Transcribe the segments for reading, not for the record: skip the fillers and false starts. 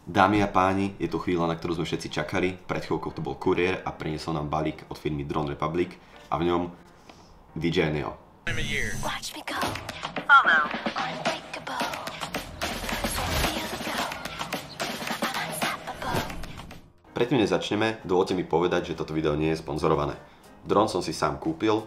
Dámy a páni, je tu chvíľa, na ktorú sme všetci čakali. Pred chvíľkou to bol kuriér a priniesol nám balík od firmy Drone Republic a v ňom DJI Neo. Watch me go. Follow. Unbreakable. So feel the flow. I'm unstoppable. Predtým než začneme, dovolte mi povedať, že toto video nie je sponzorované. Dron som si sám kúpil.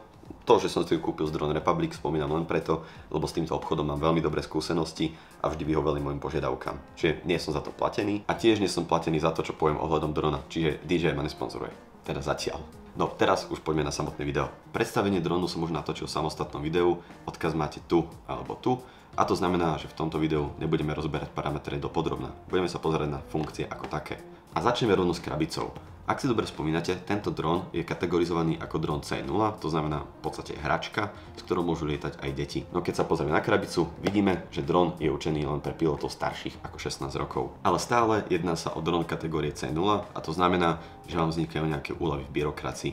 To, že som si ju kúpil z Drone Republic, spomínam len preto, lebo s týmto obchodom mám veľmi dobré skúsenosti a vždy vyhoveli môjim požiadavkám. Čiže nie som za to platený a tiež nie som platený za to, čo poviem ohľadom drona, čiže DJI ma nesponzoruje. Teda zatiaľ. No teraz už poďme na samotné video. Predstavenie dronu som už natočil v samostatnom videu, odkaz máte tu alebo tu. A to znamená, že v tomto videu nebudeme rozoberať parametre dopodrobna. Budeme sa pozerať na funkcie ako také. A začneme rovno s krabicou. Ak si dobre spomínate, tento dron je kategorizovaný ako dron C0, to znamená v podstate hračka, s ktorou môžu lietať aj deti. No keď sa pozrieme na krabicu, vidíme, že dron je určený len pre pilotov starších ako 16 rokov. Ale stále jedná sa o dron kategórie C0 a to znamená, že vám vznikajú nejaké úľavy v byrokracii.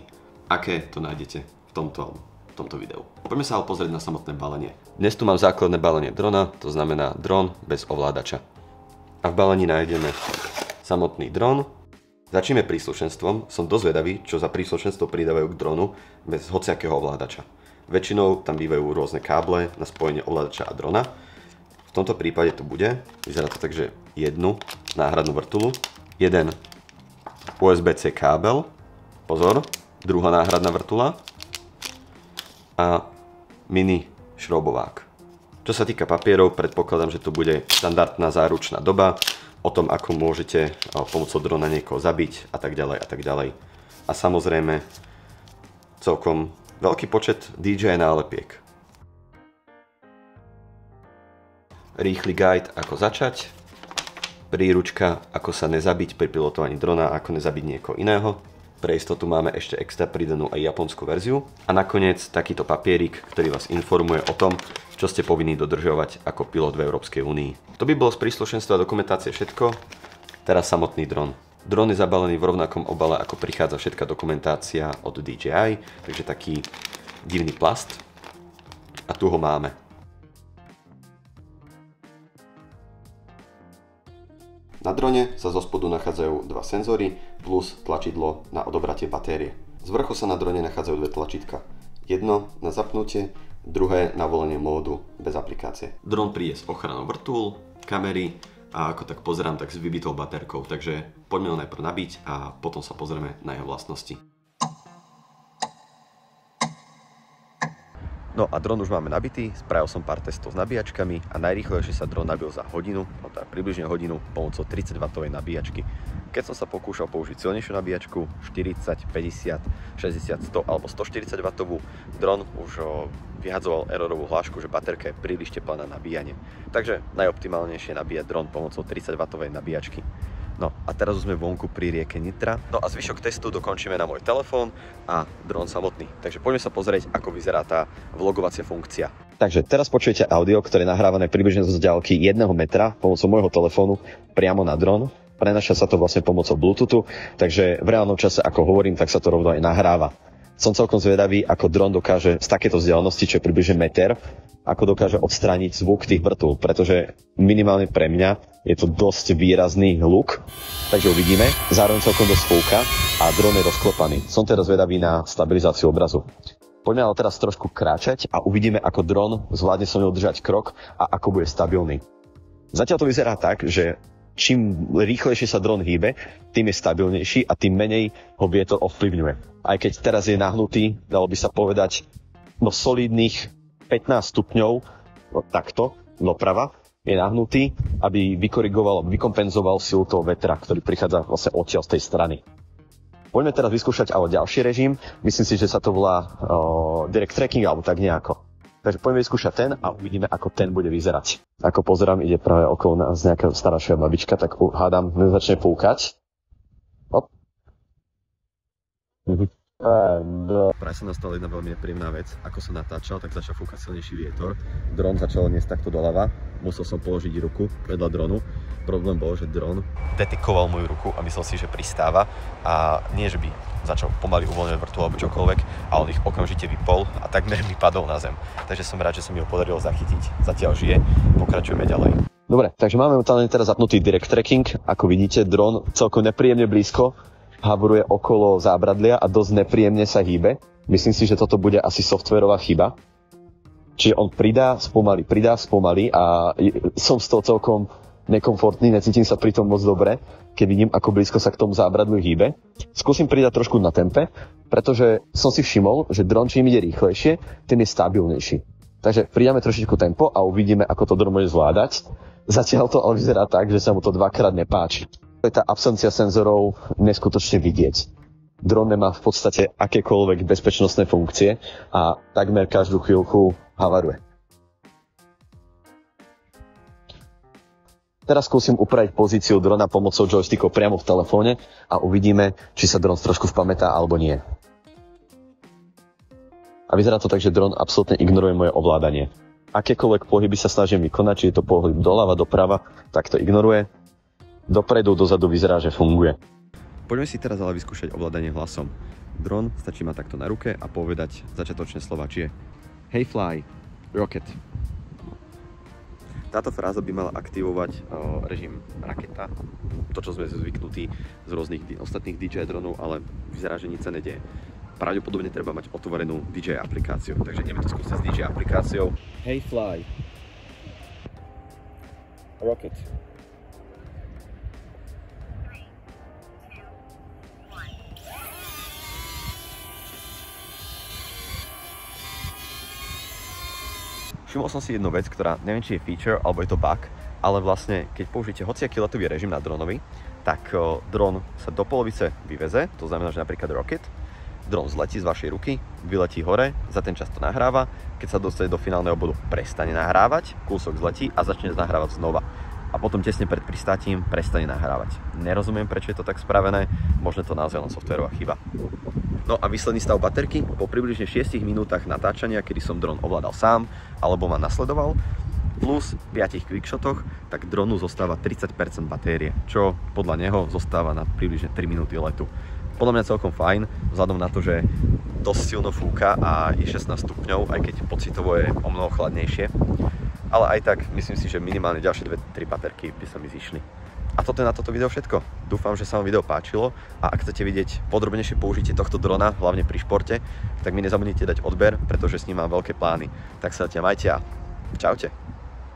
Aké to nájdete v tomto videu. Poďme sa ale pozrieť na samotné balenie. Dnes tu mám základné balenie drona, to znamená dron bez ovládača. A v balení nájdeme samotný dron. Začneme príslušenstvom. Som dosť vedavý, čo za príslušenstvo pridávajú k dronu bez hociakého ovládača. Väčšinou tam bývajú rôzne káble na spojenie ovládača a drona. V tomto prípade to bude, vyzerá to tak, že jednu náhradnú vrtuľu, jeden USB-C kábel, pozor, druhá náhradná vrtuľa a mini šroubovák. Čo sa týka papierov, predpokladám, že to bude štandardná záručná doba o tom, ako môžete pomocou drona niekoho zabiť a tak ďalej a tak ďalej. A samozrejme celkom veľký počet DJI nálepiek. Rýchly guide, ako začať. Príručka, ako sa nezabiť pri pilotovaní drona, ako nezabiť niekoho iného. Pre istotu máme ešte extra pridanú aj japonskú verziu. A nakoniec takýto papierik, ktorý vás informuje o tom, čo ste povinní dodržiavať ako pilot v Európskej únii. To by bolo z príslušenstva a dokumentácie všetko. Teraz samotný dron. Dron je zabalený v rovnakom obale, ako prichádza všetká dokumentácia od DJI, takže taký divný plast. A tu ho máme. Na drone sa zo spodu nachádzajú dva senzory plus tlačidlo na odobratie batérie. Z vrchu sa na drone nachádzajú dve tlačítka. Jedno na zapnutie, druhé na volenie módu bez aplikácie. Dron príde s ochranou vrtúľ, kamery a ako tak pozerám, tak s vybitou baterkou, takže poďme ho najprv nabiť a potom sa pozrieme na jeho vlastnosti. No a dron už máme nabitý, spravil som pár testov s nabíjačkami a najrýchlejšie sa dron nabil za hodinu, no teda približne hodinu, pomocou 30W nabíjačky. Keď som sa pokúšal použiť silnejšiu nabíjačku, 40, 50, 60, 100 alebo 140W, dron už vyhadzoval erorovú hlášku, že baterka je príliš teplá na nabíjanie. Takže najoptimálnejšie je nabíjať dron pomocou 30W nabíjačky. No a teraz už sme vonku pri rieke Nitra. No a zvyšok testu dokončíme na môj telefón a dron samotný. Takže poďme sa pozrieť, ako vyzerá tá vlogovacia funkcia. Takže teraz počujete audio, ktoré je nahrávané približne z diaľky 1 metra pomocou môjho telefónu priamo na dron. Prenáša sa to vlastne pomocou Bluetoothu, takže v reálnom čase, ako hovorím, tak sa to rovno aj nahráva. Som celkom zvedavý, ako dron dokáže z takéto vzdialenosti, čo je približne meter, ako dokáže odstrániť zvuk tých vrtúľ, pretože minimálne pre mňa je to dosť výrazný hluk, takže uvidíme. Zároveň celkom dosť fúka a dron je rozklopaný. Som teraz zvedavý na stabilizáciu obrazu. Poďme ale teraz trošku kráčať a uvidíme, ako dron zvládne so mnou držať krok a ako bude stabilný. Zatiaľ to vyzerá tak, že čím rýchlejšie sa dron hýbe, tým je stabilnejší a tým menej ho vietor ovplyvňuje. Aj keď teraz je nahnutý, dalo by sa povedať, solidných 15 stupňov, takto, doprava, je nahnutý, aby vykompenzoval silu toho vetra, ktorý prichádza vlastne odtiaľ z tej strany. Poďme teraz vyskúšať ale ďalší režim, myslím si, že sa to volá direct tracking alebo tak nejako. Takže poďme vyskúšať ten a uvidíme, ako ten bude vyzerať. Ako pozerám, ide práve okolo nás nejaká staršia babička, tak hádam, začne fúkať. Hop. Práve sa nastala jedna veľmi nepríjemná vec. Ako som natáčal, tak začal fúkať silnejší vietor. Dron začal niesť takto doľava. Musel som položiť ruku vedľa dronu. Problém bol, že dron detekoval moju ruku a myslel si, že pristáva. A nie, že by začal pomaly uvoľňovať vrtuľ alebo čokoľvek, a on ich okamžite vypol a takmer mi padol na zem. Takže som rád, že sa mi ho podarilo zachytiť. Zatiaľ žije. Pokračujeme ďalej. Dobre, takže máme momentálne teraz zapnutý direct tracking. Ako vidíte, dron celkom nepríjemne blízko havoruje okolo zábradlia a dosť nepríjemne sa hýbe. Myslím si, že toto bude asi softwarová chyba. Čiže on pridá, spomalí a som z toho celkom nekomfortný, necítim sa pri tom moc dobre, keď vidím, ako blízko sa k tomu zábradliu hýbe. Skúsim pridať trošku na tempe, pretože som si všimol, že dron čím ide rýchlejšie, tým je stabilnejší. Takže pridáme trošičku tempo a uvidíme, ako to dron môže zvládať. Zatiaľ to ale vyzerá tak, že sa mu to dvakrát nepáči. Tá absencia senzorov neskutočne vidieť. Dron nemá v podstate akékoľvek bezpečnostné funkcie a takmer každú chvíľku havaruje. Teraz skúsim upraviť pozíciu drona pomocou joystickov priamo v telefóne a uvidíme, či sa dron trošku spamätá alebo nie. A vyzerá to tak, že dron absolútne ignoruje moje ovládanie. Akékoľvek pohyby sa snažím vykonať, či je to pohyb doľava, doprava, tak to ignoruje. Dopredu, dozadu vyzerá, že funguje. Poďme si teraz ale vyskúšať ovládanie hlasom. Dron stačí mať takto na ruke a povedať začiatočné slova, či je Hey fly, rocket. Táto fráza by mala aktivovať režim raketa, to čo sme zvyknutí z rôznych ostatných DJI dronov, ale vyzerá, že nič sa nedeje. Pravdepodobne treba mať otvorenú DJI aplikáciu, takže ideme to skúsiť s DJI aplikáciou. Hey fly, rocket. Všimol som si jednu vec, ktorá neviem, či je feature alebo je to bug, ale vlastne keď použijete hociaký letový režim na dronovi, tak dron sa do polovice vyveze, to znamená, že napríklad rocket, dron zletí z vašej ruky, vyletí hore, za ten čas to nahráva, keď sa dostane do finálneho bodu, prestane nahrávať, kúsok zletí a začne nahrávať znova. A potom tesne pred pristátím prestane nahrávať. Nerozumiem, prečo je to tak spravené, možno to naozaj len softwarová chyba. No a výsledný stav baterky po približne 6 minútach natáčania, kedy som dron ovládal sám alebo ma nasledoval, plus 5 quickshotoch, tak dronu zostáva 30% batérie, čo podľa neho zostáva na približne 3 minúty letu. Podľa mňa celkom fajn, vzhľadom na to, že dosť silno fúka a je 16 stupňov, aj keď pocitovo je o mnoho chladnejšie. Ale aj tak myslím si, že minimálne ďalšie 2-3 baterky by sa mi zišli. A toto je na toto video všetko. Dúfam, že sa vám video páčilo a ak chcete vidieť podrobnejšie použitie tohto drona, hlavne pri športe, tak mi nezabudnite dať odber, pretože s ním mám veľké plány. Tak sa zatiaľ majte a čaute.